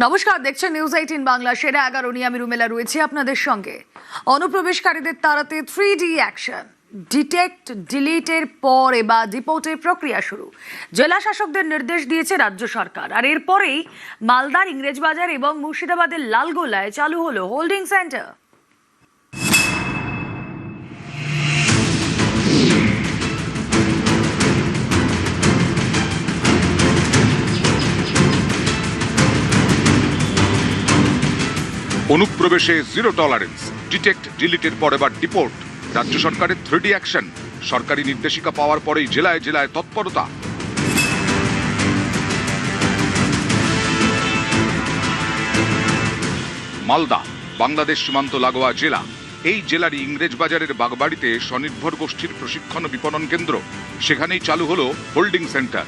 নমস্কার, দেখছেন নিউজ 18 বাংলা। সেরা 11 নিয়ে আমি রুমেলা রয়েছি আপনাদের সঙ্গে। অনুপ্রবেশকারীদের তাড়াতে 3D অ্যাকশন, ডিটেক্ট ডিলিটের পর এবার ডিপোর্টের প্রক্রিয়া শুরু। জেলা শাসকদের নির্দেশ দিয়েছে রাজ্য সরকার, আর এরপরেই মালদার ইংরেজবাজার এবং মুর্শিদাবাদের লালগোলায় চালু হলো হোল্ডিং সেন্টার। অনুপ্রবেশে জিরো টলারেন্স, ডিটেক্ট ডিলিটের পর এবার ডিপোর্ট। রাজ্য সরকারের 3D অ্যাকশন। সরকারি নির্দেশিকা পাওয়ার পরেই জেলায় জেলায় তৎপরতা। মালদা বাংলাদেশ সীমান্ত লাগোয়া জেলা। এই জেলারই ইংরেজবাজারের বাগবাড়িতে স্বনির্ভর গোষ্ঠীর প্রশিক্ষণ ও বিপণন কেন্দ্র। সেখানেই চালু হলো হোল্ডিং সেন্টার।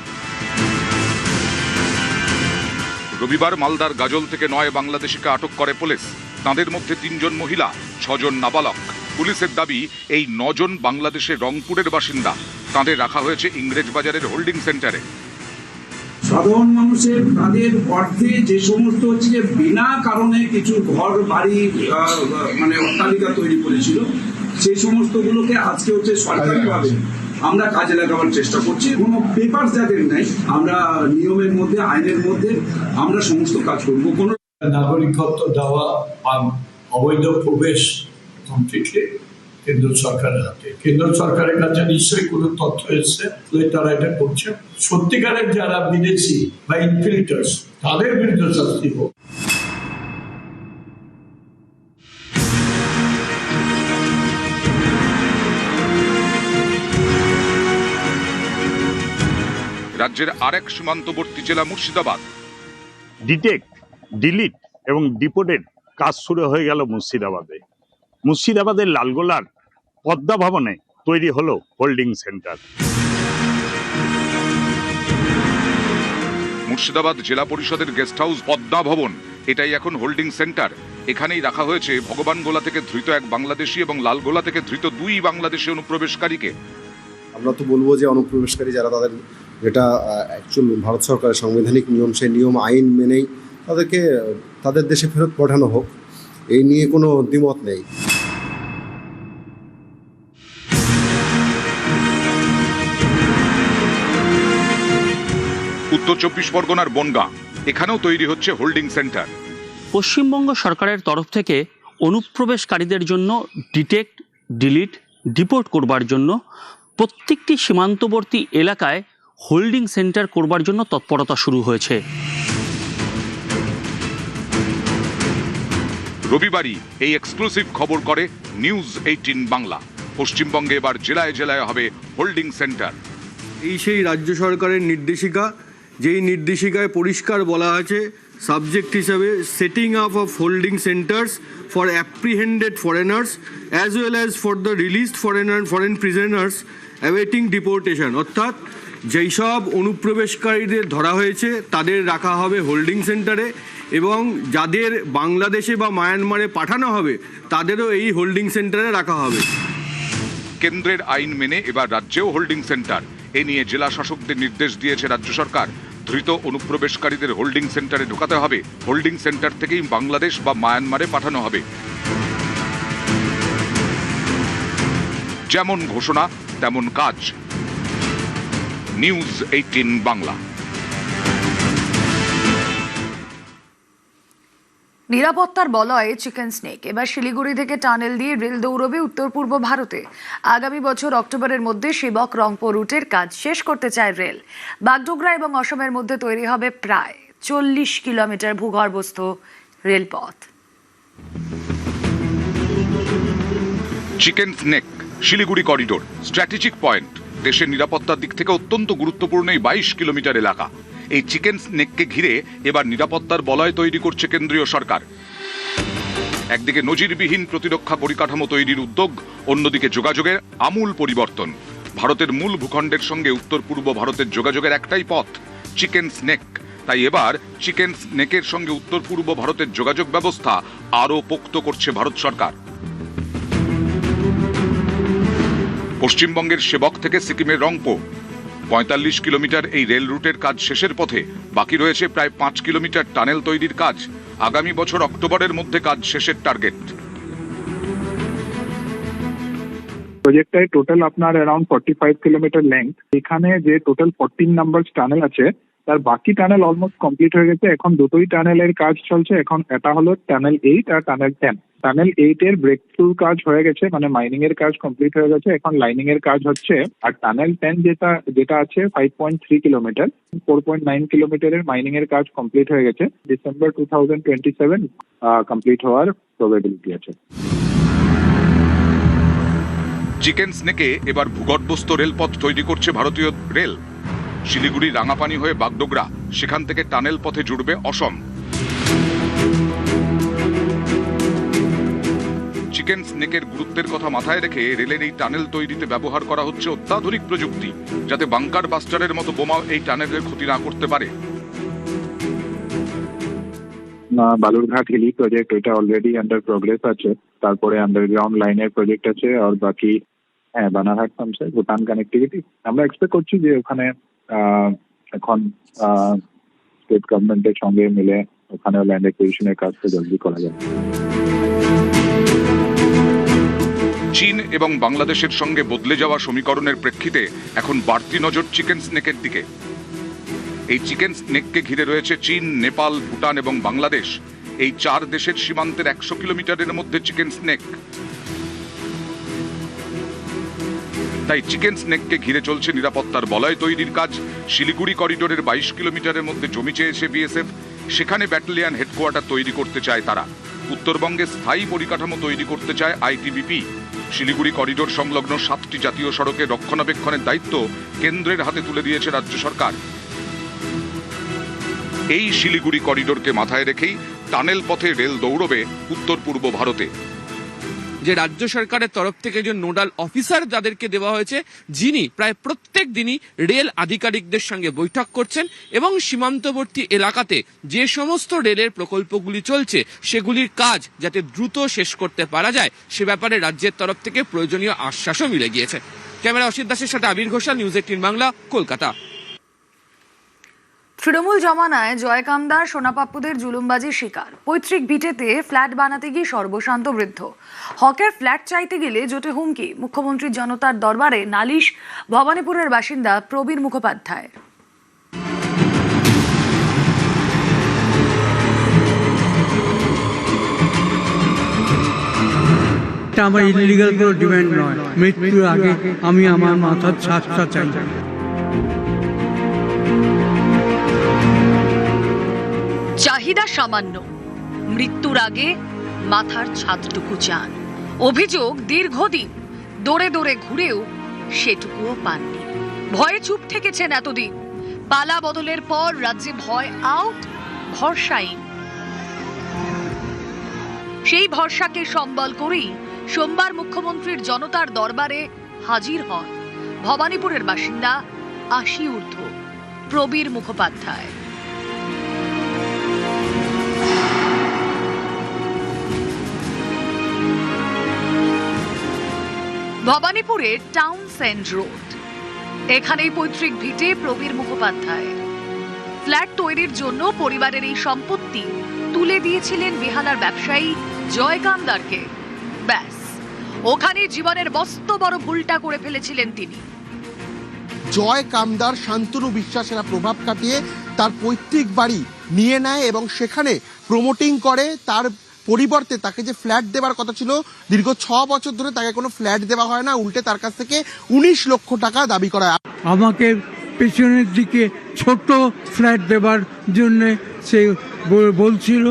রবিবার মালদার গাজল থেকে 9 বাংলাদেশিকে আটক করে পুলিশ। তাঁদের মধ্যে 3 জন মহিলা, 6 জন নাবালক। পুলিশের দাবি এই 9 জন বাংলাদেশের রংপুরের বাসিন্দা। তাঁদের রাখা হয়েছে ইংরেজবাজারের হোল্ডিং সেন্টারে। সাধারণ মানুষের তাদের অর্থে যে সমস্ত হচ্ছে যে বিনা কারণে কিছু ঘর বাড়ি মানে অট্টালিকা তৈরি করেছিল, সেই সমস্তগুলোকে আজকে হচ্ছে সরকারিভাবে আমরা কাজে লাগাবার চেষ্টা করছি। কোনো পেপার যাদের নেই, আমরা নিয়মের মধ্যে, আইনের মধ্যে আমরা সমস্ত কাজ করবো। কোনো নাগরিকত্ব দেওয়া বা অবৈধ প্রবেশ কমপ্লিটলি কেন্দ্র সরকারের হাতে। কেন্দ্র সরকারের কাছে নিশ্চয়ই কোনো তথ্য এসছে, তারা এটা করছে। সত্যিকারের যারা বিদেশি বা ইনফিল্টার্স, তাদের বিরুদ্ধে শাস্তি হোক। রাজ্যের আরেক সীমান্তবর্তী জেলা মুর্শিদাবাদ। ডিটেক্ট ডিলিট এবং ডিপোর্টের কাজ শুরু হয়ে গেল মুর্শিদাবাদে। মুর্শিদাবাদের লালগোলার পদ্মা ভবনে তৈরি হলো হোল্ডিং সেন্টার। মুর্শিদাবাদ জেলা পরিষদের গেস্ট হাউস পদ্মা ভবন, এটাই এখন হোল্ডিং সেন্টার। এখানেই রাখা হয়েছে ভগবানগোলা থেকে ধৃত 1 বাংলাদেশি এবং লালগোলা থেকে ধৃত 2 বাংলাদেশি অনুপ্রবেশকারীকে। আমরা তো বলবো যে অনুপ্রবেশকারী যারা, তাদের যেটা অ্যাকচুয়াল ভারত সরকারের সাংবিধানিক নিয়ম, সেই নিয়ম আইন মেনেই তাদেরকে তাদের দেশে ফেরত পাঠানো হোক, এই নিয়ে কোনো দ্বিমত নেই। উত্তর 24 পরগনার বনগাঁ, এখানেও তৈরি হচ্ছে হোল্ডিং সেন্টার। পশ্চিমবঙ্গ সরকারের তরফ থেকে অনুপ্রবেশকারীদের জন্য ডিটেক্ট ডিলিট ডিপোর্ট করবার জন্য প্রত্যেকটি সীমান্তবর্তী এলাকায় হোল্ডিং সেন্টার করবার জন্য তৎপরতা শুরু হয়েছে। রবিবারই এই এক্সক্লুসিভ খবর করে নিউজ 18 বাংলা। পশ্চিমবঙ্গে এবার জেলায় জেলায় হবে হোল্ডিং সেন্টার। এই সেই রাজ্য সরকারের নির্দেশিকা, যেই নির্দেশিকায় পরিষ্কার বলা আছে সাবজেক্ট হিসাবে setting up of holding centres for apprehended foreigners as well as for the released foreign prisoners awaiting deportation. অর্থাৎ যেই সব অনুপ্রবেশকারীদের ধরা হয়েছে তাদের রাখা হবে হোল্ডিং সেন্টারে, এবং যাদের বাংলাদেশে বা মায়ানমারে পাঠানো হবে তাদেরও এই হোল্ডিং সেন্টারে রাখা হবে। কেন্দ্রের আইন মেনে এবার রাজ্যেও হোল্ডিং সেন্টার। এ নিয়ে জেলা শাসকদের নির্দেশ দিয়েছে রাজ্য সরকার। ধৃত অনুপ্রবেশকারীদের হোল্ডিং সেন্টারে ঢোকাতে হবে। হোল্ডিং সেন্টার থেকেই বাংলাদেশ বা মায়ানমারে পাঠানো হবে। যেমন ঘোষণা তেমন কাজ। নিউজ 18 বাংলা। নিরাপত্তার বলয়ে চিকেন স্নেক এবার শিলিগুড়ি থেকে টানেল দিয়ে রেল দৌড়বে উত্তর পূর্ব ভারতে। আগামী বছর অক্টোবরের মধ্যে সেবক রংপুর রুটের কাজ শেষ করতে চায় রেল। বাগডোগরা এবং অসমের মধ্যে তৈরি হবে প্রায় 40 কিলোমিটার ভূগর্ভস্থ রেলপথ। Chicken snake Siliguri corridor strategic point. দেশের নিরাপত্তার দিক থেকে অত্যন্ত গুরুত্বপূর্ণ এই 22 কিলোমিটার এলাকা। এই চিকেন স্নেককে ঘিরে এবার নিরাপত্তার বলয় তৈরি করছে কেন্দ্রীয় সরকার। একদিকে নজিরবিহীন প্রতিরক্ষা পরিকাঠামো তৈরির উদ্যোগ, অন্যদিকে যোগাযোগের আমূল পরিবর্তন। ভারতের মূল ভূখণ্ডের সঙ্গে উত্তর পূর্ব ভারতের যোগাযোগের একটাই পথ, চিকেন স্নেক। তাই এবার চিকেন স্নেকের সঙ্গে উত্তর পূর্ব ভারতের যোগাযোগ ব্যবস্থা আরও পোক্ত করছে ভারত সরকার। পশ্চিমবঙ্গের সেবক থেকে সিকিমের রংপুর, ৪৫ কিলোমিটার এই রেল রুটের কাজ শেষের পথে, বাকি রয়েছে প্রায় ৫ কিলোমিটার টানেল তৈরির কাজ। আগামী বছর অক্টোবরের মধ্যে কাজ শেষের টার্গেট। প্রজেক্টটায় টোটাল আপনার অ্যারাউন্ড 45 কিলোমিটার লেন্থ। এখানে যে টোটাল 14 নাম্বার টানেল আছে তার বাকি টানেল অলমোস্ট কমপ্লিট হয়ে গেছে। এখন দুটোই টানেলের কাজ চলছে। এখন এটা হলো টানেল 8 আর টানেল 10। টানেল 8 এর ব্রেক থ্রু কাজ হয়ে গেছে, মানে মাইনিং এর কাজ কমপ্লিট হয়ে গেছে, এখন লাইনিং এর কাজ হচ্ছে। আর টানেল 10 যেটা আছে 5.3 কিলোমিটার, 4.9 কিলোমিটারের মাইনিং এর কাজ কমপ্লিট হয়ে গেছে। ডিসেম্বর 2027 কমপ্লিট হওয়ার প্রবাবিলিটি আছে। চিকেন স্নেকে এবার ভূগর্ভস্থ রেলপথ তৈরি করছে ভারতীয় রেল। শিলিগুড়ি রাঙাপানি হয়ে বাগডোগরা, সেখান থেকে টানেল পথে জুড়বে অসম। চিকেন স্নেকের গুরুত্বের কথা মাথায় রেখে রেলের এই টানেল তৈরিতে ব্যবহার করা হচ্ছে অত্যাধুনিক প্রযুক্তি, যাতে বাংকার বাস্টারের মতো বোমা এই টানেলের ক্ষতি না করতে পারে। বালুরঘাট হিলি প্রজেক্ট ওইটা অলরেডি আন্ডার প্রোগ্রেস আছে। তারপরে আন্ডারগ্রাউন্ড লাইনের প্রজেক্ট আছে, আর বাকি বানারহাট পাম্পসে ভুটান কানেক্টিভিটি। আমরা এক্সপেক্ট করছি যে ওখানে এখন স্টেট গভর্নমেন্টের সঙ্গে মিলে ওখানে ল্যান্ড অ্যাকুইজিশনের কাজটা জলদি করা যায়। চীন এবং বাংলাদেশের সঙ্গে বদলে যাওয়া সমীকরণের প্রেক্ষিতে এখন বাড়তি নজর চিকেন স্নেকের দিকে। এই চিকেন স্নেককে ঘিরে রয়েছে চীন, নেপাল, ভুটান এবং বাংলাদেশ। এই 4 দেশের সীমান্তের 100 কিলোমিটারের মধ্যে চিকেন স্নেক। তাই চিকেন স্নেককে ঘিরে চলছে নিরাপত্তার বলয় তৈরির কাজ। শিলিগুড়ি করিডোরের 22 কিলোমিটারের মধ্যে জমি চেয়েছে বিএসএফ, সেখানে ব্যাটালিয়ন হেডকোয়ার্টার তৈরি করতে চায় তারা। উত্তরবঙ্গে স্থায়ী পরিকাঠামো তৈরি করতে চায় আইটিবিপি। শিলিগুড়ি করিডোর সংলগ্ন 7টি জাতীয় সড়কের রক্ষণাবেক্ষণের দায়িত্ব কেন্দ্রের হাতে তুলে দিয়েছে রাজ্য সরকার। এই শিলিগুড়ি করিডোরকে মাথায় রেখেই টানেল পথে রেল দৌড়বে উত্তর পূর্ব ভারতে। যে রাজ্য সরকারের তরফ থেকে যে নোডাল অফিসার যাদেরকে দেওয়া হয়েছে, যিনি প্রায় প্রত্যেক দিনই রেল আধিকারিকদের সঙ্গে বৈঠক করছেন এবং সীমান্তবর্তী এলাকাতে যে সমস্ত রেলের প্রকল্পগুলি চলছে সেগুলির কাজ যাতে দ্রুত শেষ করতে পারা যায় সে ব্যাপারে রাজ্যের তরফ থেকে প্রয়োজনীয় আশ্বাসও মিলে গিয়েছে। ক্যামেরা অসিত দাসের সাথে আবির ঘোষাল, নিউজ 18 বাংলা, কলকাতা। তৃণমূল জমানায় জয়কামদার সোনাপাপ্পুদের জুলুমবাজির শিকার। পৈতৃক ভিটেতে ফ্ল্যাট বানাতে গিয়ে সর্বশান্ত বৃদ্ধ। হকের ফ্ল্যাট চাইতে গেলে জোটে হুমকি। মুখ্যমন্ত্রীর জনতার দরবারে নালিশ ভবানীপুরের বাসিন্দা প্রবীর মুখোপাধ্যায়। এটা আমার ইলিগাল কোনো ডিমান্ড নয়। মৃত্যুর আগে আমি আমার মাথার ছাদটা চাই। চাহিদা সামান্য, মৃত্যুর আগে মাথার ছাদটুকু চান। অভিযোগ দীর্ঘদিন দৌড়ে দৌড়ে ঘুরেও সেটুকুও পাননি। ভয়ে চুপ থেকেছেন এতদিন। পালা বদলের পর রাজ্যে ভয় আউট, ভরসা ইন। সেই ভরসাকে সম্বল করেই সোমবার মুখ্যমন্ত্রীর জনতার দরবারে হাজির হন ভবানীপুরের বাসিন্দা 80 ঊর্ধ্ব প্রবীর মুখোপাধ্যায়। ভবানীপুরের টাউনসেন্ড রোড, এখানেই পৈতৃক ভিটে প্রবীর মুখোপাধ্যায়। ফ্ল্যাট তৈরির জন্য পরিবারের এই সম্পত্তি তুলে দিয়েছিলেন বেহালার ব্যবসায়ী জয়কামদারকে। ব্যাস, ওখানে জীবনের মস্ত বড় ভুলটা করে ফেলেছিলেন তিনি। জয়কামদার শান্তনু বিশ্বাসের প্রভাব কাটিয়ে তার পৈতৃক বাড়ি নিয়ে নেয় এবং সেখানে প্রমোটিং করে। তার পরিবর্তে তাকে যে ফ্ল্যাট দেওয়ার কথা ছিল, দীর্ঘ 6 বছর ধরে তাকে কোনো ফ্ল্যাট দেওয়া হয় না, উল্টে তার কাছ থেকে 19 লক্ষ টাকা দাবি করা হয়। আমাকে পেছনের দিকে ছোট ফ্ল্যাট দেবার জন্যে সে বলছিল,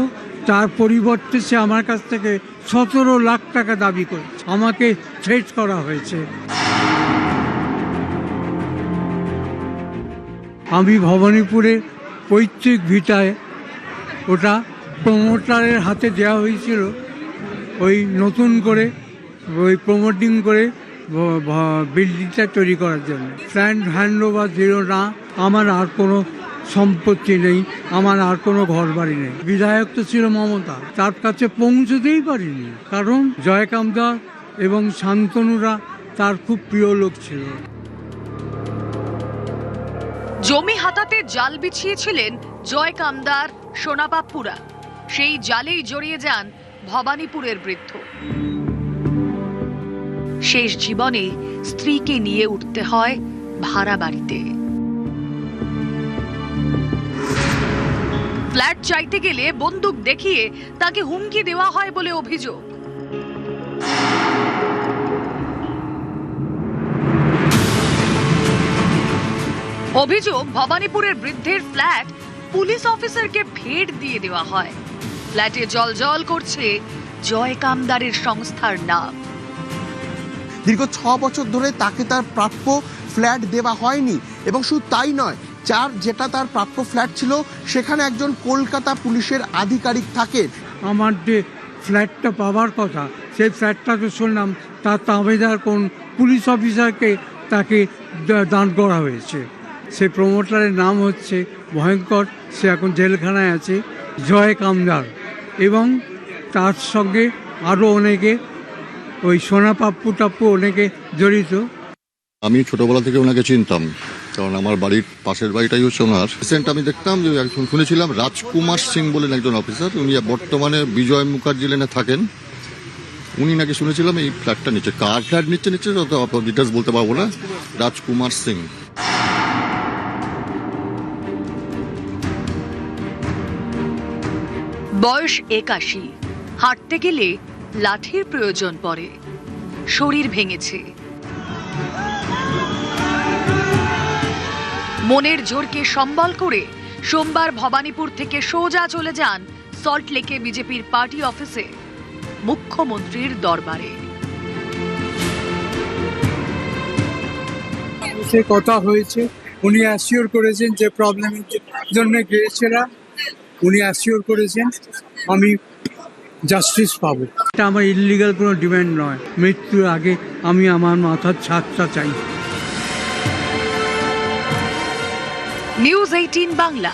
তার পরিবর্তে সে আমার কাছ থেকে 17 লাখ টাকা দাবি করে আমাকে থ্রেট করা হয়েছে। আমি ভবানীপুরে পৈতৃক ভিটায়, ওটা প্রমোটারের হাতে দেওয়া হয়েছিল ওই নতুন করে ওই প্রমোটিং করে বিল্ডিংটা তৈরি করার জন্য। ফ্ল্যাট হ্যান্ড ওভার দিল না। আমার আর কোনো সম্পত্তি নেই, আমার আর কোনো ঘর বাড়ি নেই। বিধায়ক তো ছিল মমতা, তার কাছে পৌঁছতেই পারিনি, কারণ জয়কামদার এবং শান্তনুরা তার খুব প্রিয় লোক ছিল। জমি হাতাতে জাল বিছিয়েছিলেন জয় কামদার, সোনাপাপ্পুরা। সেই জালেই জড়িয়ে যান ভবানীপুরের বৃদ্ধ। শেষ জীবনে স্ত্রীকে নিয়ে উঠতে হয় ভাড়া বাড়িতে। ফ্ল্যাট চাইতে গেলে বন্দুক দেখিয়ে তাকে হুমকি দেওয়া হয় বলে অভিযোগ। অভিযোগ, ভবানীপুরের বৃদ্ধের ফ্ল্যাট পুলিশ অফিসারকে ভেট দিয়ে দেওয়া হয়। ফ্ল্যাটে জলজল করছে জয় কামদারের সংস্থার নাম। দীর্ঘ 6 বছর ধরে তাকে তার প্রাপ্য ফ্ল্যাট দেওয়া হয়নি, এবং শুধু তাই নয়, যেটা তার প্রাপ্য ফ্ল্যাট ছিল সেখানে একজন কলকাতা পুলিশের আধিকারিক থাকেন। আমার যে ফ্ল্যাটটা পাওয়ার কথা, সেই ফ্ল্যাটটা তো শুনলাম তার তাবেদার কোন পুলিশ অফিসারকে তাকে দান করা হয়েছে। সেই প্রমোটারের নাম হচ্ছে ভয়ঙ্কর, সে এখন জেলখানায় আছে, জয় কামদার, এবং তার সঙ্গে আরও অনেকে, ওই সোনাপাপ্পু টাপ্পু অনেকে জড়িত। আমি ছোটবেলা থেকে ওনাকে চিনতাম, কারণ আমার বাড়ির পাশের বাড়িটাই হচ্ছে ওনার। রিসেন্ট আমি দেখতাম যে একজন শুনেছিলাম রাজকুমার সিং বলেন একজন অফিসার, উনি বর্তমানে বিজয় মুখার্জি লেনে থাকেন। উনি নাকি শুনেছিলাম এই ফ্ল্যাটটা নিচ্ছে। কার ফ্ল্যাট নিচ্ছে ডিটেলস বলতে পারবো না। রাজকুমার সিং। বয়স 81, হাঁটতে গেলে লাঠির প্রয়োজন পড়ে, শরীর ভেঙেছে। মনের জোরকে সম্বল করে সোমবার ভবানীপুর থেকে সোজা চলে যান সল্টলেকে বিজেপির পার্টি অফিসে, মুখ্যমন্ত্রীর দরবারে। সে কথা হয়েছে, উনি অ্যাসিওর করেছেন যে প্রবলেমের জন্য গিয়েছিলাম, উনি অ্যাসিওর করেছেন আমি জাস্টিস পাবো। এটা আমার ইলিগাল কোনো ডিমান্ড নয়। মৃত্যুর আগে আমি আমার মাথার ছাদটা চাই। নিউজ 18 বাংলা।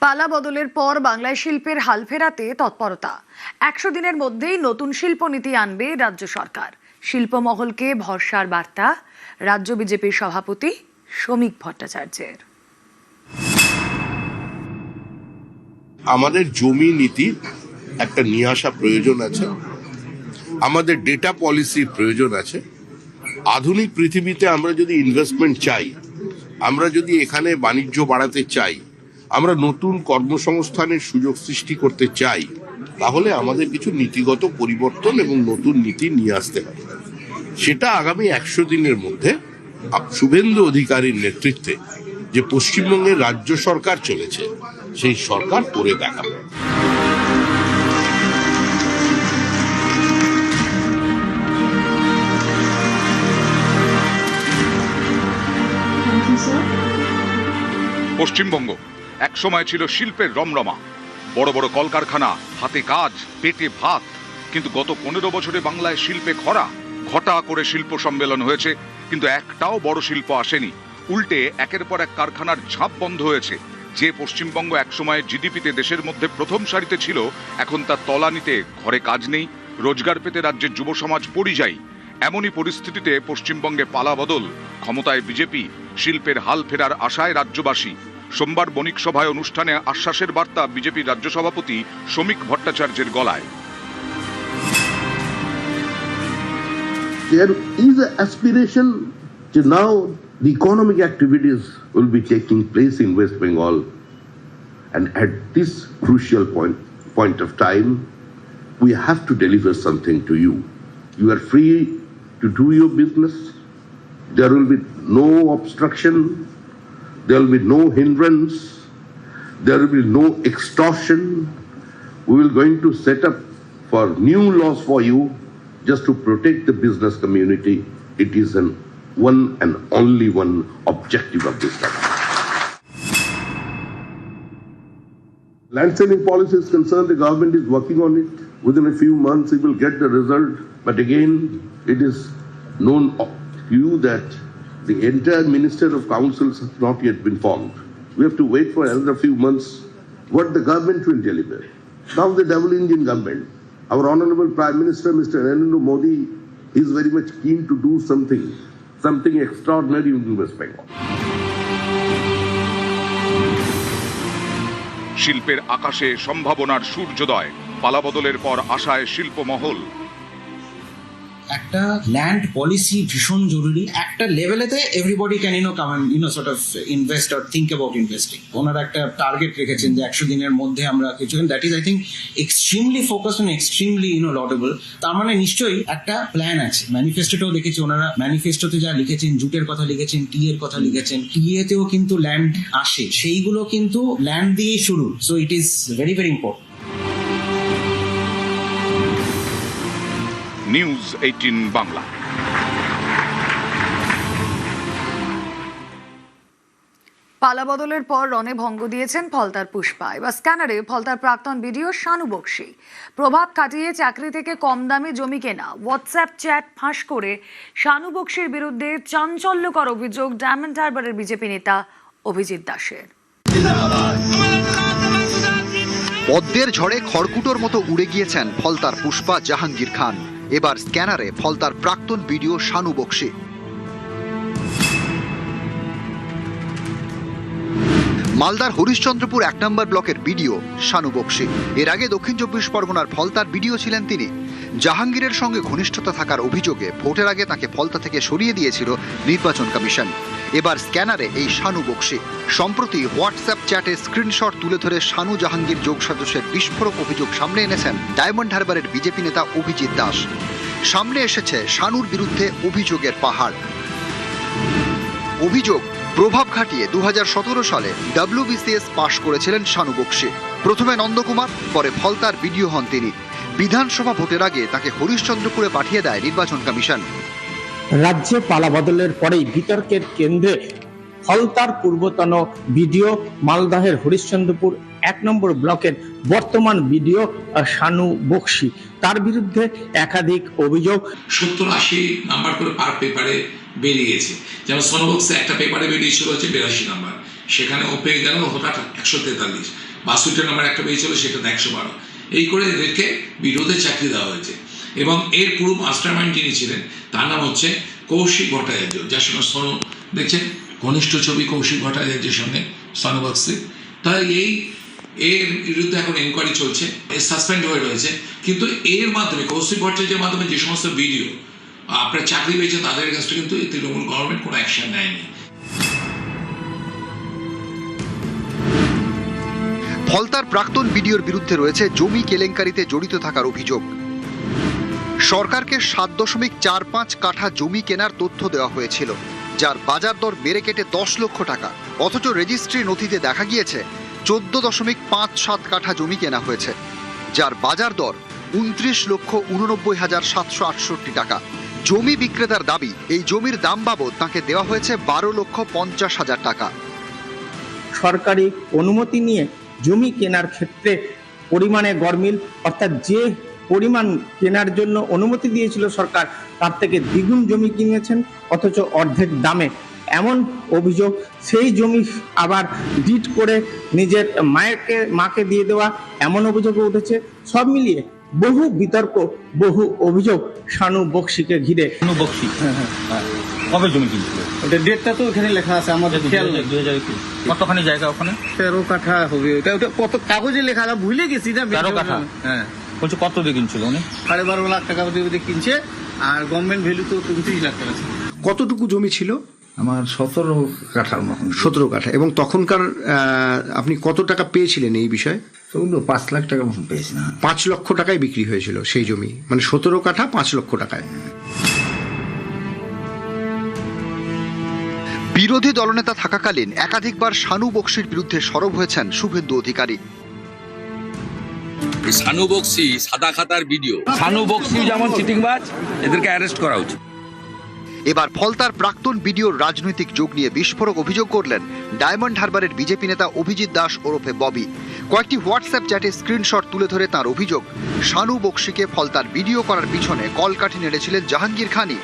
পালা বদলের পর বাংলায় শিল্পের হাল ফেরাতে তৎপরতা। 100 দিনের মধ্যেই নতুন শিল্পনীতি আনবে রাজ্য সরকার। শিল্পমহলকে ভরসার বার্তা রাজ্য বিজেপির সভাপতি শ্রমিক ভট্টাচার্যের। আমাদের জমি নীতির একটা নিয়ে আসা প্রয়োজন আছে, আমাদের ডেটা পলিসির প্রয়োজন আছে। আধুনিক পৃথিবীতে আমরা যদি ইনভেস্টমেন্ট চাই, আমরা যদি এখানে বাণিজ্য বাড়াতে চাই, আমরা নতুন কর্মসংস্থানের সুযোগ সৃষ্টি করতে চাই, তাহলে আমাদের কিছু নীতিগত পরিবর্তন এবং নতুন নীতি নিয়ে আসতে হবে। সেটা আগামী 100 দিনের মধ্যে শুভেন্দু অধিকারীর নেতৃত্বে যে পশ্চিমবঙ্গের রাজ্য সরকার চলেছে, সেই সরকার করে দেখাবে। পশ্চিমবঙ্গ একসময় ছিল শিল্পের রমরমা, বড় বড় কলকারখানা, হাতে কাজ, পেটে ভাত। কিন্তু গত 15 বছরে বাংলায় শিল্পে খরা। ঘটা করে শিল্প সম্মেলন হয়েছে, কিন্তু একটাও বড় শিল্প আসেনি। উল্টে একের পর এক কারখানার ঝাঁপ বন্ধ হয়েছে। যে পশ্চিমবঙ্গ একসময় জিডিপিতে দেশের মধ্যে প্রথম সারিতে ছিল, এখন তার তলানিতে, ঘরে কাজ নেই, রোজগার পেতে রাজ্যের যুব সমাজ পরিযায়ী। এমনই পরিস্থিতিতে পশ্চিমবঙ্গে পালা বদল, ক্ষমতায় বিজেপি, শিল্পের হাল ফেরার আশায় রাজ্যবাসী। সোমবার বণিক সভায় অনুষ্ঠানে আশ্বাসের বার্তা বিজেপির রাজ্য সভাপতি শ্রমিক ভট্টাচার্যের গলায়। There is an aspiration to now the economic activities will be taking place in West Bengal, and at this crucial point of time, we have to deliver something to you. You are free to do your business. There will be no obstruction. There will be no hindrance. There will be no extortion. We will going to set up for new laws for you just to protect the business community. It is an one and only one objective of this government. Land selling policy is concerned, the government is working on it. Within a few months, it will get the result. But again, it is known to you that the entire Minister of Councils has not yet been formed. We have to wait for another few months what the government will deliver. Now the double engine government. Our Honorable Prime Minister, Mr. Narendra Modi, He is very much keen to do something extraordinary in West Bengal. শিল্পের আকাশে সম্ভাবনার সূর্যোদয়, পালাবদলের পর আশায় শিল্পমহল। একটা land policy ভীষণ জরুরি। একটা লেভেলেতে everybody can come and sort of invest or think about investing. ওনারা একটা টার্গেট রেখেছেন যে 100 দিনের মধ্যে আমরা কিছু, that is I think extremely focused and extremely laudable. তার মানে নিশ্চয়ই একটা প্ল্যান আছে। ম্যানিফেস্টোতেও দেখেছি ওনারা ম্যানিফেস্টোতে যা লিখেছেন, জুটের কথা লিখেছেন, টি এর কথা লিখেছেন, টিএতেও কিন্তু ল্যান্ড আসে, সেইগুলো কিন্তু ল্যান্ড দিয়ে শুরু। So it is very very important. News 18 Bangla. পালাবদলের পর রণে ভঙ্গ দিয়েছেন ফলতার পুষ্পা। এবার স্ক্যানারে ফলতার প্রাক্তন বিডিও শানু বক্সি। প্রভাব খাটিয়ে চাকরি থেকে কম দামে জমি কেনা, হোয়াটসঅ্যাপ চ্যাট ফাঁস করে শানু বক্সির বিরুদ্ধে চাঞ্চল্যকর অভিযোগ ডায়মন্ড হারবারের বিজেপি নেতা অভিজিৎ দাসের। পদ্মের ঝড়ে খড়কুটোর মতো উড়ে গিয়েছেন ফলতার পুষ্পা জাহাঙ্গীর খান। এবার স্ক্যানারে ফলতার প্রাক্তন বিডিও শানু বক্সি। মালদার হরিশ্চন্দ্রপুর 1 নম্বর ব্লকের বিডিও শানু বক্সি। এর আগে দক্ষিণ 24 পরগনার ফলতার বিডিও ছিলেন তিনি। জাহাঙ্গীরের সঙ্গে ঘনিষ্ঠতা থাকার অভিযোগে ভোটের আগে তাকে ফলতা থেকে সরিয়ে দিয়েছিল নির্বাচন কমিশন। এবার স্ক্যানারে এই শানু বক্সি। সম্প্রতি হোয়াটসঅ্যাপ চ্যাটে স্ক্রিনশট তুলে ধরে শানু জাহাঙ্গীর যোগসাজশের বিস্ফোরক অভিযোগ সামনে এনেছেন ডায়মন্ড হারবারের বিজেপি নেতা অভিজিৎ দাস। সামনে এসেছে শানুর বিরুদ্ধে অভিযোগের পাহাড়। অভিযোগ, প্রভাব খাটিয়ে 2017 সালে WBCS পাশ করেছিলেন শানু বক্সি। প্রথমে নন্দকুমার, পরে ফলতার বিডিও হন তিনি। বিধানসভা ভোটের আগে তাকে হরিশ্চন্দ্রপুরে পাঠিয়ে দেয় নির্বাচন কমিশন। রাজ্যে পালাবদলের পরেই বিতর্কের কেন্দ্রে ফলতার পূর্বতন বিডিও, মালদাহের হরিশ্চন্দ্রপুর 1 নম্বর ব্লকের বর্তমান বিডিও শানু বক্সি। তার বিরুদ্ধে একাধিক অভিযোগ। 70-80 নাম্বার করে পার পেপারে বেরিয়েছে। যেমন সোনু বক্সে একটা পেপারে বেরিয়েছিল হচ্ছে 82 নাম্বার, সেখানে ও পেয়ে গেল হঠাৎ 143। বাসুটের নাম্বার একটা পেয়েছিল, সেটা 112। এই করে এদেরকে বিরোধে চাকরি দেওয়া হয়েছে। এবং এর পুরো মাস্টারমাইন্ড যিনি ছিলেন তার নাম হচ্ছে কৌশিক ভট্টাচার্য, যার সঙ্গে সোনু দেখছেন ঘনিষ্ঠ ছবি কৌশিক ভট্টাচার্যের সঙ্গে সোনু বক্সি। তাই এর বিরুদ্ধে এখন এনকোয়ারি চলছে, এর সাসপেন্ড হয়ে রয়েছে। কিন্তু এর মাধ্যমে কৌশিক ভট্টাচার্যের মাধ্যমে যে সমস্ত ভিডিও আপনার চাকরি পেয়েছে তাদের কাছে কিন্তু তৃণমূল গভর্নমেন্ট কোনো অ্যাকশন নেয়নি। ফলতার প্রাক্তন বিডিওর বিরুদ্ধে রয়েছে জমি কেলেঙ্কারিতে জড়িত থাকার অভিযোগ। সরকারকে 7.45 কাঠা জমি কেনার তথ্য দেওয়া হয়েছিল, যার বাজার দর বেড়ে কেটে 10 লক্ষ টাকা। অথচ রেজিস্ট্রি নথিতে দেখা গিয়েছে 14.57 কাঠা জমি কেনা হয়েছে, যার বাজার দর 29,89,768 টাকা। জমি বিক্রেতার দাবি, এই জমির দাম বাবদ তাকে দেওয়া হয়েছে 12,50,000 টাকা। সরকারি অনুমতি নিয়ে জমি কেনার ক্ষেত্রে পরিমাণে গরমিল, অর্থাৎ যে পরিমাণ কেনার জন্য অনুমতি দিয়েছিল সরকার, তার থেকে দ্বিগুণ জমি কিনেছেন, অথচ অর্ধেক দামে। এমন অভিযোগ। সেই জমি আবার ডিড করে নিজের মাকে দিয়ে দেওয়া, এমন অভিযোগও উঠেছে। সব মিলিয়ে বহু বিতর্ক, বহু অভিযোগ শানু বক্সিকে ঘিরে। শানু বক্সি কবে জমি কিনছিল? ওটা ডেটটা তো এখানে লেখা আছে, আমাদের খেয়াল 2021। কতখানি জায়গা ওখানে? 13 কাঠা হবে। ওটা কত কাগজে লেখা, ভুলে গেছি না। 13 কাঠা? হ্যাঁ। বলছে কত দিয়ে কিনছিল উনি? 12.5 লাখ টাকা দিয়ে কিনছে, আর গভর্নমেন্ট ভ্যালু তো 29 লাখ টাকা। কতটুকু জমি ছিল? আমার 17 কাঠার মতন। 17 কাঠা। এবং তখনকার আপনি কত টাকা পেয়েছিলেন এই বিষয়ে? 5 লাখ টাকা মতন পেয়েছি। 5 লক্ষ টাকায় বিক্রি হয়েছিল সেই জমি, মানে 17 কাঠা 5 লক্ষ টাকায়। বিরোধী দলনেতা থাকাকালীন একাধিকবার শানু বক্সির বিরুদ্ধে সরব হয়েছেন শুভেন্দু অধিকারী। শানু বক্সি সাদা খাতার ভিডিও, শানু বক্সি যেমন চিটিংবাজ, এদেরকে অ্যারেস্ট করা উচিত। এবার ফলতার প্রাক্তন বিডিওর রাজনৈতিক যোগ নিয়ে বিস্ফোরক অভিযোগ করলেন ডায়মন্ড হারবারের বিজেপি নেতা অভিজিৎ দাস ওরফে ববি। কয়েকটি হোয়াটসঅ্যাপ চ্যাটে স্ক্রিনশট তুলে ধরে তার অভিযোগ, শানু বক্সিকে ফলতার ভিডিও করার পিছনে কলকাঠি নেড়েছিলেন জাহাঙ্গীর খানই।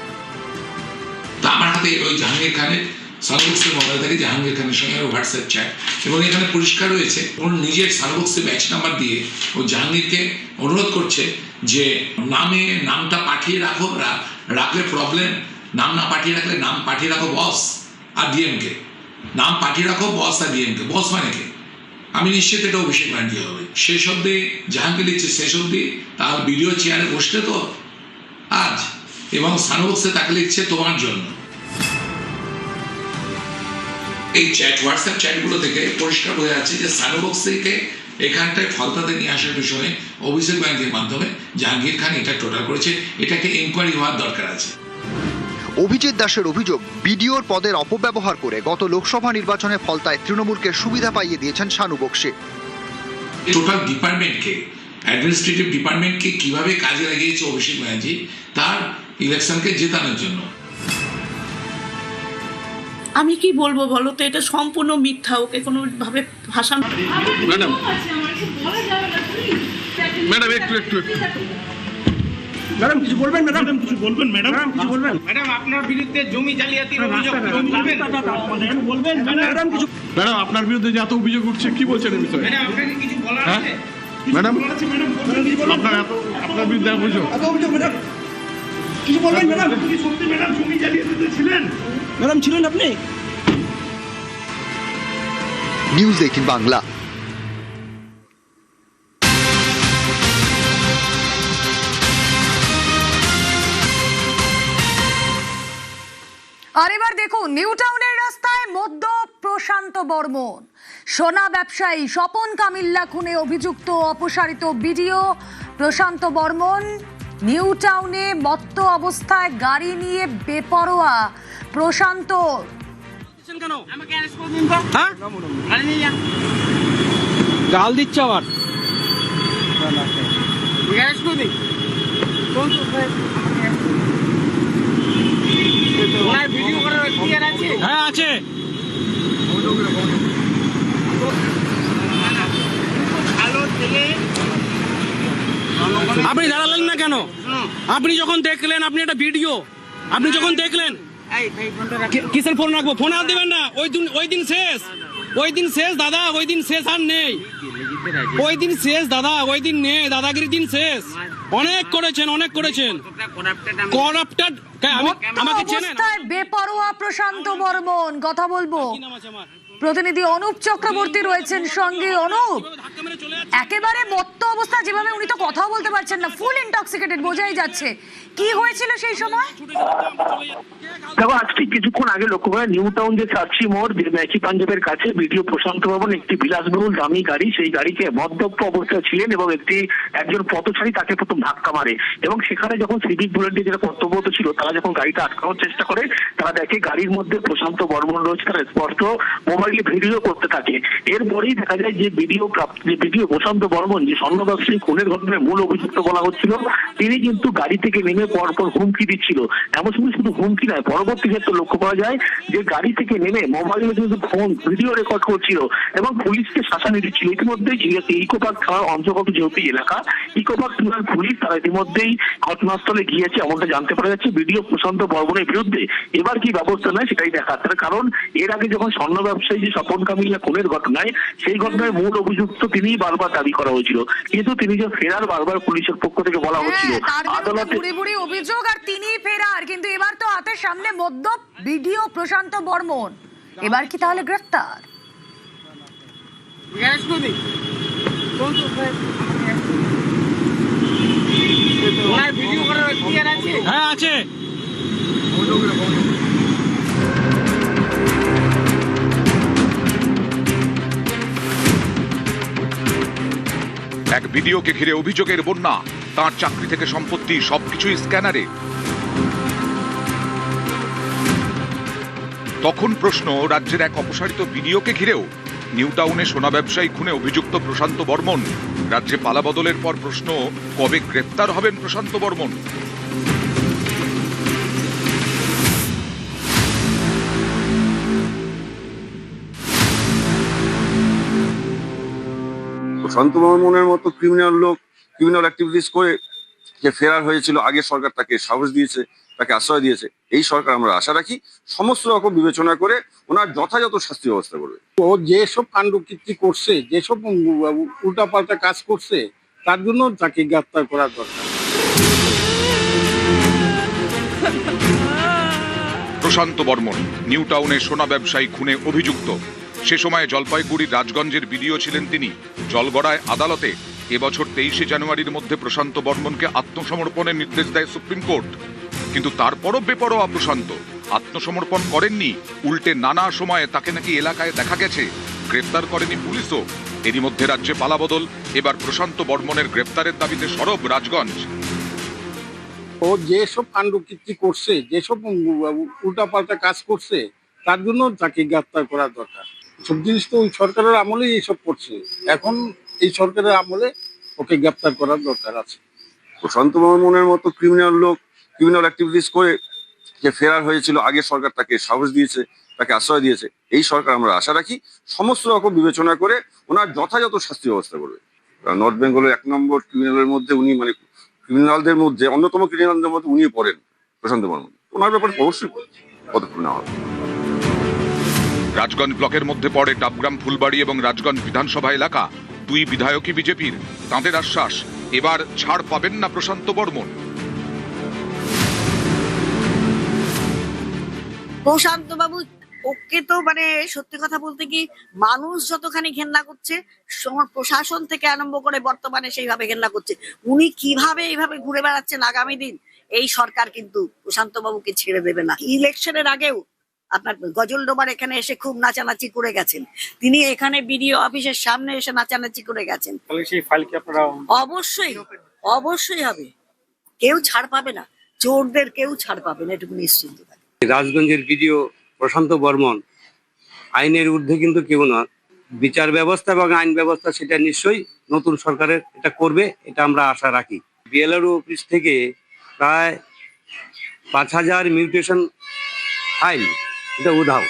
আমার হাতে ওই জাহাঙ্গীর খানের সানুবক্সের মোবাইল থেকে জাহাঙ্গীর খানের সঙ্গে হোয়াটসঅ্যাপ চ্যাট, এবং এখানে পরিষ্কার রয়েছে ওর নিজের সানুবক্সে ব্যাচ নাম্বার দিয়ে ও জাহাঙ্গীরকে অনুরোধ করছে যে নামটা পাঠিয়ে রাখো, রাখলে প্রবলেম, নাম না পাঠিয়ে রাখলে নাম পাঠিয়ে রাখো বস আর ডিএমকে, নাম পাঠিয়ে রাখো বস আর ডিএমকে। বস মানে কে? আমি নিশ্চিত এটা অভিষেক ব্যানার্জি হবে। শেষ অব্দি জাহাঙ্গীর লিখছে শেষ অব্দি, তার ভিডিও চেয়ারে বসলে তো আজ, এবং সানুবক্সে তাকে লিখছে তোমার জন্য। এই চ্যাট, হোয়াটসঅ্যাপ চ্যাটগুলো থেকে পরিষ্কার বোঝা যাচ্ছে যে সানুবক্স থেকে এখানটায় ফলতাতে নিয়ে আসার পিছনে অভিষেক ব্যানার্জির মাধ্যমে জাহাঙ্গীর খান এটা টোটাল করেছে। এটাকে ইনকোয়ারি হওয়ার দরকার আছে। অভিজিৎ দাসের অভিযোগ, বিডিওর পদের অপব্যবহার করে গত লোকসভা নির্বাচনে ফলতায় তৃণমূলকে সুবিধা পাইয়ে দিয়েছেন শানু বক্সি। টোটাল ডিপার্টমেন্টকে, অ্যাডমিনিস্ট্রেটিভ ডিপার্টমেন্টকে কিভাবে কাজে লাগিয়েছে অভিষেক ব্যানার্জি তার ইলেকশনকে জেতানোর জন্য। আমি কি বলবো বলো তো, এটা সম্পূর্ণ মিথ্যা, ওকে কোনো ভাবে ভাষা। ম্যাডাম ম্যাডাম একটু ম্যাডাম কিছু বলবেন? ম্যাডাম কিছু বলবেন? ম্যাডাম কিছু বলবেন? ম্যাডাম আপনার বিরুদ্ধে জমি জালিয়াতির অভিযোগ বলবেন? ম্যাডাম কিছু, ম্যাডাম আপনার বিরুদ্ধে যে এত অভিযোগ উঠছে কি বলছেন এই বিষয়ে? ম্যাডাম আপনাকে কিছু বলার আছে? ম্যাডাম আপনার বিরুদ্ধে অভিযোগ, ম্যাডাম কিছু বলবেন? ম্যাডাম কি সত্যি ম্যাডাম জমি জালিয়াতিতে ছিলেন? ম্যাডাম ছিলেন আপনি? নিউজ 18 বাংলা। আর এবার দেখুন, নিউ টাউনের রাস্তায় মধ্য প্রশান্ত বর্মন, সোনা ব্যবসায়ী স্বপন কামিল্লা খুনে অভিযুক্ত অপসারিত বিডিও প্রশান্ত বর্মন নিউ টাউনে মত্ত অবস্থায় গাড়ি নিয়ে বেপরোয়া। প্রশান্ত গাল দিচ্ছে আবার। হ্যাঁ আছে। আপনি দাঁড়ালেন না কেন? আপনি যখন দেখলেন, আপনি একটা ভিডিও, আপনি যখন দেখলেন কিসের ফোন রাখবো? ফোন আর দেবেন না। ওই দিন শেষ, ওই দিন শেষ দাদা, ওই দিন শেষ আর নেই। ওই দিন শেষ দাদা, ওই দিন নেই, দাদাগিরির দিন শেষ। অনেক করেছেন, অনেক করেছেন। করাপ্টেড আমাকে চেনেন? বেপরোয়া প্রশান্ত বর্মন, কথা বলবো। প্রতিনিধি অনুপ চক্রবর্তী রয়েছেন সঙ্গে। অনুপ, একেবারে মত্ত অবস্থা, যেভাবে উনি তো কথাও বলতে পারছেন না, ফুল ইনটক্সিকেটেড, বোঝাই যাচ্ছে। কি হয়েছিল সেই সময়? দেখো, আজকে কিছুক্ষণ আগে লক্ষ্য করা নিউ টাউন যে সার্চি মোড়, যে ম্যাচি পাঞ্জাবের কাছে বিডিও প্রশান্ত ভবন একটি বিলাসবহুল দামি গাড়ি, সেই গাড়িকে মদ্যপ অবস্থায় ছিলেন এবং একজন পথচারী তাকে প্রথম ধাক্কা মারে, এবং সেখানে যখন সিভিক ভলেন্টিয়ার যারা কর্তব্যরত ছিল তারা যখন গাড়িটা আটকানোর চেষ্টা করে, তারা দেখে গাড়ির মধ্যে প্রশান্ত বর্মন রয়েছে, তারা স্পষ্ট মোবাইলে ভিডিও করতে থাকে। এরপরেই দেখা যায় যে ভিডিও প্রশান্ত বর্মন, যে স্বর্ণ ব্যবসায়ী খুনের ঘটনায় মূল অভিযুক্ত বলা হচ্ছিল, তিনি কিন্তু গাড়ি থেকে নেমে পরপর হুমকি দিচ্ছিল। এমন সময় শুধু হুমকি নয়, পরবর্তী ক্ষেত্রে লক্ষ্য করা যায় যে গাড়ি থেকে নেমে মোবাইলে কিন্তু ফোন ভিডিও রেকর্ড করছিল এবং পুলিশকে শাসানি দিচ্ছিল। ইতিমধ্যেই ইকোপার্ক থানার অন্তর্গত যেহেতু এলাকা, ইকোপার্ক থানার পুলিশ তারা ইতিমধ্যেই ঘটনাস্থলে গিয়েছে, এমনটা জানতে পারা যাচ্ছে। ভিডিও প্রশান্ত বর্মনের বিরুদ্ধে এবার কি ব্যবস্থা নেয় সেটাই দেখা। তার কারণ এর আগে যখন স্বর্ণ ব্যবসায়ী যে স্বপন কামিল্লা খুনের ঘটনায়, সেই ঘটনায় মূল অভিযুক্ত তিনিই বারবার দাবি করা হয়েছিল, কিন্তু তিনি যে ফেরার বারবার পুলিশের পক্ষ থেকে বলা হচ্ছিল আদালতে বুড়ি অভিযোগ, আর তিনি ফেরার। কিন্তু এবার তো হাতের সামনে মধ্য ভিডিও প্রশান্ত বর্মন, এবার কি তাহলে গ্রেফতার? হ্যাঁ আছে। এক ভিডিওকে ঘিরে অভিযোগের বন্যা, তার চাকরি থেকে সম্পত্তি সবকিছুই স্ক্যানারে। তখন প্রশ্ন, রাজ্যের এক অপসারিত ভিডিওকে ঘিরেও নিউ টাউনে সোনা ব্যবসায়ী খুনে অভিযুক্ত প্রশান্ত বর্মন। রাজ্যে পালাবদলের পর প্রশ্ন, কবে গ্রেফতার হবেন প্রশান্ত বর্মন? প্রশান্ত বর্মনের মতো ক্রিমিনাল লোক ক্রিমিনাল অ্যাক্টিভিটিস করে যে ফেরার হয়েছিল, আগের সরকার তাকে সাহস দিয়েছে, তাকে আশ্রয় দিয়েছে, এই সরকার আমরা আশা রাখি সমস্ত রকম বিবেচনা করে ওনার যথাযথ শাস্তি ব্যবস্থা করবে। ও যেসব কাণ্ডকীর্তি করছে, যেসব উল্টাপাল্টা কাজ করছে, তার জন্য তাকে গ্রেপ্তার করার দরকার। প্রশান্ত বর্মন নিউ টাউনে সোনা ব্যবসায়ী খুনে অভিযুক্ত। সে সময় জলপাইগুড়ির রাজগঞ্জের বিডিও ছিলেন তিনি। জলগড়ায় আদালতে এবছর 23 জানুয়ারির মধ্যে প্রশান্ত বর্মনকে আত্মসমর্পণের নির্দেশ দেয় সুপ্রিম কোর্ট। কিন্তু তারপরও বেপরোয়া প্রশান্ত আত্মসমর্পণ করেননি, উল্টে নানা সময়ে তাকে নাকি এলাকায় দেখা গেছে। গ্রেপ্তার করেনি পুলিশও। এরই মধ্যে রাজ্যে পালাবদল। এবার প্রশান্ত বর্মনের গ্রেপ্তারের দাবিতে সরব রাজগঞ্জ। ও যেসব কাণ্ডকীর্তি করছে, যেসব উল্টাপাল্টা কাজ করছে, তার জন্য তাকে গ্রেপ্তার করার দরকার। সব জিনিস তো ওই সরকারের আমলেই এইসব করছে, এখন এই সরকারের আমলে ওকে গ্রেপ্তার করার দরকার আছে। প্রশান্ত বর্মনের মতো ক্রিমিনাল অ্যাক্টিভিটিস করে যে ফেরার হয়েছিল, আগে সরকার তাকে সাহস দিয়েছে, তাকে আশ্রয় দিয়েছে। এই সরকার আমরা আশা রাখি সমস্ত রকম বিবেচনা করে ওনার যথাযথ শাস্তি ব্যবস্থা করবে। নর্থ বেঙ্গলের 1 নম্বর ক্রিমিনালের মধ্যে উনি, মানে ক্রিমিনালদের মধ্যে অন্যতম ক্রিমিনালদের মধ্যে উনি পড়েন, প্রশান্ত বর্মন। ওনার ব্যাপারে অবশ্যই পদক্ষেপ নেওয়া হবে। রাজগঞ্জ ব্লকের মধ্যে পড়ে ডাবগ্রাম, ফুলবাড়ি এবং রাজগঞ্জ বিধানসভা এলাকা। 2 বিধায়কই বিজেপির। তাঁদের আশ্বাস, এবার ছাড় পাবেন না প্রশান্ত বর্মন। প্রশান্ত বাবু ওকে তো মানে সত্যি কথা বলতে কি, মানুষ যতখানি ঘেন্না করছে, প্রশাসন থেকে আরম্ভ করে বর্তমানে সেইভাবে ঘেন্না করছে। উনি কিভাবে এইভাবে ঘুরে বেড়াচ্ছেন আগামী দিন, এই সরকার কিন্তু প্রশান্ত বাবুকে ছেড়ে দেবে না। ইলেকশনের আগেও আপনার গজলডোবার এখানে এসে খুব নাচানাচি করে গেছেন, তিনি এখানে বিডিও অফিসের সামনে এসে নাচানাচি করে গেছেন। সেই ফাইল কি আপনারা? অবশ্যই হবে, কেউ ছাড় পাবে না, চোরদের কেউ ছাড় পাবে না, এটুকু নিশ্চিন্ত থাকে। রাজগঞ্জের ভিডিও প্রশান্ত বর্মন আইনের ঊর্ধ্বে কিন্তু কেউ না। বিচার ব্যবস্থা এবং আইন ব্যবস্থা সেটা নিশ্চয়ই নতুন সরকারের এটা করবে, এটা আমরা আশা রাখি। বিএলআরও অফিস থেকে প্রায় 5000 মিউটেশন ফাইল, এটা উধাও,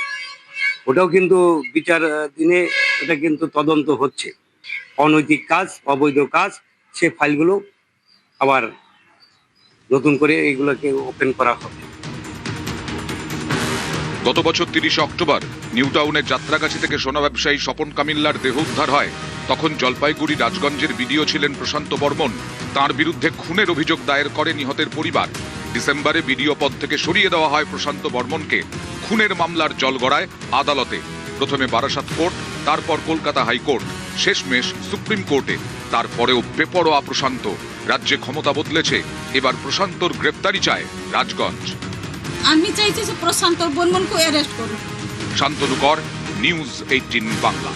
ওটাও কিন্তু বিচার দিনে এটা কিন্তু তদন্ত হচ্ছে। অনৈতিক কাজ, অবৈধ কাজ, সে ফাইলগুলো আবার নতুন করে এগুলোকে ওপেন করা হবে। গত বছর 30 অক্টোবর নিউ টাউনের যাত্রাগাছি থেকে সোনা ব্যবসায়ী স্বপন কামিল্লার দেহ উদ্ধার হয়। তখন জলপাইগুড়ি রাজগঞ্জের বিডিও ছিলেন প্রশান্ত বর্মন। তার বিরুদ্ধে খুনের অভিযোগ দায়ের করে নিহতের পরিবার। ডিসেম্বরে বিডিও পদ থেকে সরিয়ে দেওয়া হয় প্রশান্ত বর্মনকে। খুনের মামলার জলগড়ায় আদালতে, প্রথমে বারাসাত কোর্ট, তারপর কলকাতা হাইকোর্ট, শেষমেশ সুপ্রিম কোর্টে। তারপরেও বেপরোয়া প্রশান্ত। রাজ্যে ক্ষমতা বদলেছে, এবার প্রশান্তর গ্রেপ্তারি চায় রাজগঞ্জ। আমি চাইছি যে প্রশান্ত বর্মনকে অ্যারেস্ট করুন। শান্তনু কর, নিউজ 18 বাংলা।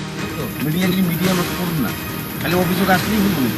মিডিয়া লোক করুন না, খালি অভিযোগ আসলেই হলো।